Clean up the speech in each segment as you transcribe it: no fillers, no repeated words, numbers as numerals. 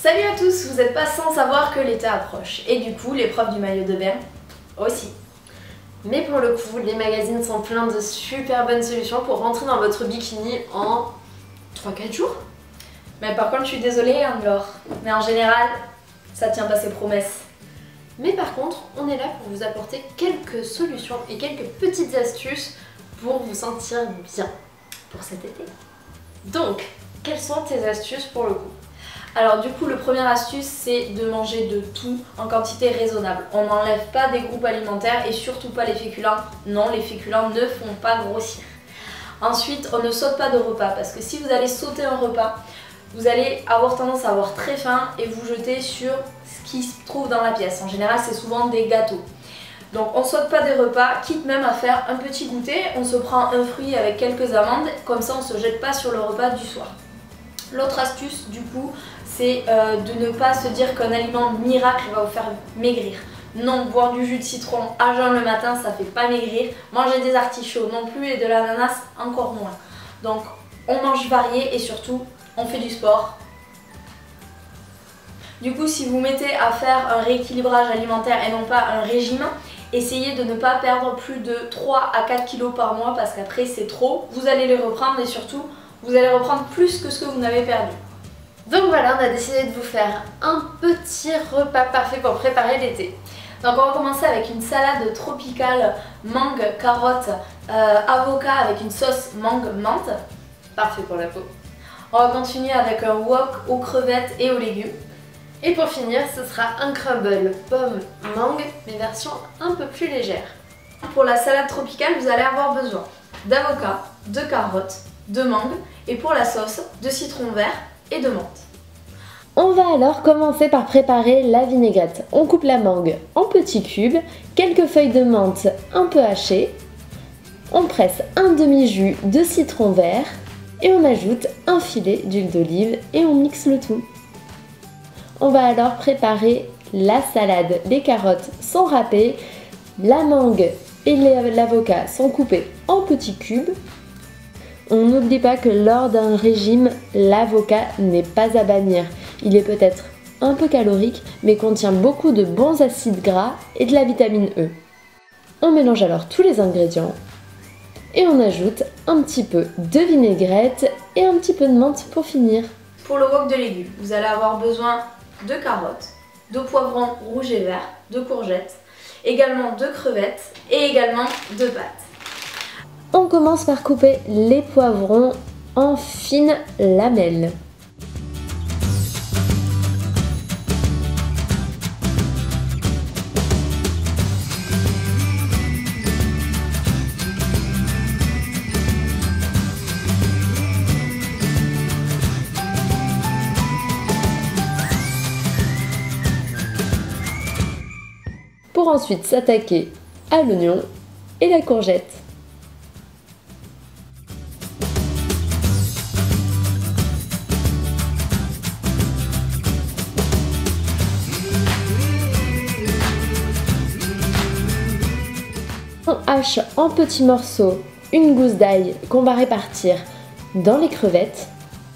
Salut à tous, vous n'êtes pas sans savoir que l'été approche et du coup l'épreuve du maillot de bain aussi. Mais pour le coup, les magazines sont pleins de super bonnes solutions pour rentrer dans votre bikini en 3-4 jours. Mais par contre je suis désolée Anne-Laure, mais en général ça tient pas ses promesses. Mais par contre, on est là pour vous apporter quelques solutions et quelques petites astuces pour vous sentir bien pour cet été. Donc, quelles sont tes astuces pour le coup? Alors du coup, le première astuce, c'est de manger de tout en quantité raisonnable. On n'enlève pas des groupes alimentaires et surtout pas les féculents. Non, les féculents ne font pas grossir. Ensuite, on ne saute pas de repas parce que si vous allez sauter un repas, vous allez avoir tendance à avoir très faim et vous jeter sur ce qui se trouve dans la pièce. En général, c'est souvent des gâteaux. Donc on ne saute pas des repas, quitte même à faire un petit goûter. On se prend un fruit avec quelques amandes, comme ça on ne se jette pas sur le repas du soir. L'autre astuce du coup, c'est de ne pas se dire qu'un aliment miracle va vous faire maigrir. Non, boire du jus de citron à jeun le matin, ça ne fait pas maigrir. Manger des artichauts non plus et de l'ananas encore moins. Donc on mange varié et surtout on fait du sport. Du coup, si vous mettez à faire un rééquilibrage alimentaire et non pas un régime, essayez de ne pas perdre plus de 3 à 4 kilos par mois parce qu'après c'est trop. Vous allez les reprendre et surtout vous allez reprendre plus que ce que vous n'avez perdu. Donc voilà, on a décidé de vous faire un petit repas parfait pour préparer l'été. Donc on va commencer avec une salade tropicale mangue, carotte, avocat avec une sauce mangue menthe. Parfait pour la peau. On va continuer avec un wok aux crevettes et aux légumes. Et pour finir, ce sera un crumble pomme mangue, mais version un peu plus légère. Pour la salade tropicale, vous allez avoir besoin d'avocat, de carottes, de mangue et pour la sauce, de citron vert et de menthe. On va alors commencer par préparer la vinaigrette. On coupe la mangue en petits cubes, quelques feuilles de menthe un peu hachées. On presse un demi-jus de citron vert et on ajoute un filet d'huile d'olive et on mixe le tout. On va alors préparer la salade. Les carottes sont râpées, la mangue et l'avocat sont coupés en petits cubes. On n'oublie pas que lors d'un régime, l'avocat n'est pas à bannir. Il est peut-être un peu calorique, mais contient beaucoup de bons acides gras et de la vitamine E. On mélange alors tous les ingrédients et on ajoute un petit peu de vinaigrette et un petit peu de menthe pour finir. Pour le wok de légumes, vous allez avoir besoin de carottes, de poivrons rouges et verts, de courgettes, également de crevettes et également de pâtes. On commence par couper les poivrons en fines lamelles. Pour ensuite s'attaquer à l'oignon et la courgette. On hache en petits morceaux une gousse d'ail qu'on va répartir dans les crevettes.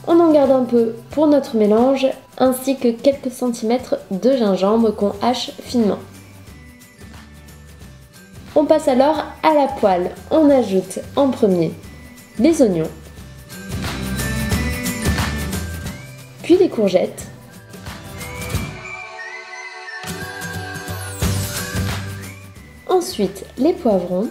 On en garde un peu pour notre mélange ainsi que quelques centimètres de gingembre qu'on hache finement. On passe alors à la poêle. On ajoute en premier les oignons, puis les courgettes, ensuite les poivrons,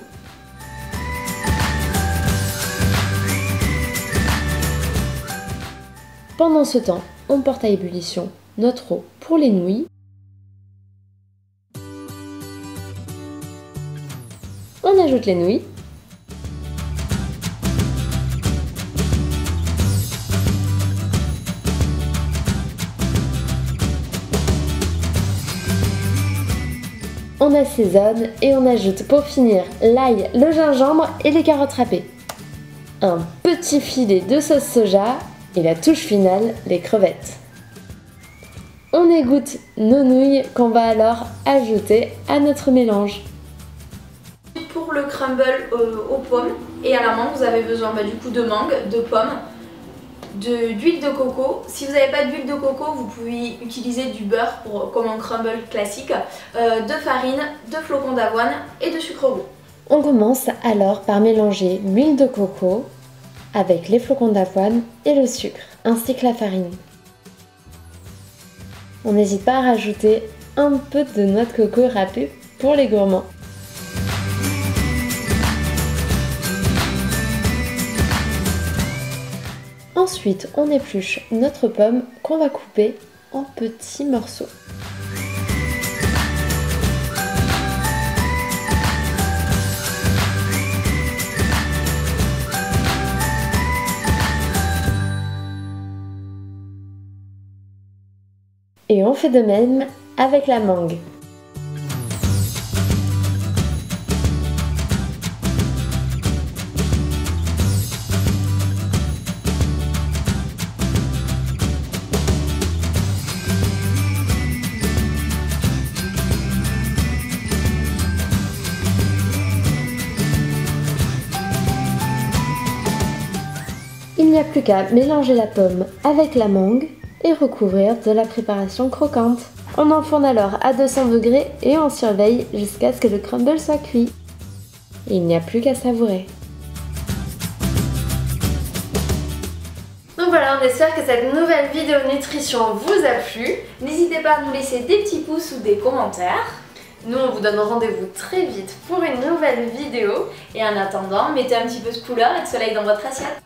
pendant ce temps, on porte à ébullition notre eau pour les nouilles. On ajoute les nouilles. On assaisonne et on ajoute pour finir l'ail, le gingembre et les carottes râpées. Un petit filet de sauce soja et la touche finale, les crevettes. On égoutte nos nouilles qu'on va alors ajouter à notre mélange. Pour le crumble aux pommes et à la mangue, vous avez besoin du coup de mangue, de pommes, d'huile de coco. Si vous n'avez pas d'huile de coco, vous pouvez utiliser du beurre comme un crumble classique, de farine, de flocons d'avoine et de sucre roux. On commence alors par mélanger l'huile de coco avec les flocons d'avoine et le sucre, ainsi que la farine. On n'hésite pas à rajouter un peu de noix de coco râpée pour les gourmands. Ensuite, on épluche notre pomme qu'on va couper en petits morceaux. Et on fait de même avec la mangue. Il n'y a plus qu'à mélanger la pomme avec la mangue et recouvrir de la préparation croquante. On enfourne alors à 200 degrés et on surveille jusqu'à ce que le crumble soit cuit. Et il n'y a plus qu'à savourer. Donc voilà, on espère que cette nouvelle vidéo nutrition vous a plu. N'hésitez pas à nous laisser des petits pouces ou des commentaires. Nous, on vous donne rendez-vous très vite pour une nouvelle vidéo. Et en attendant, mettez un petit peu de couleur et de soleil dans votre assiette.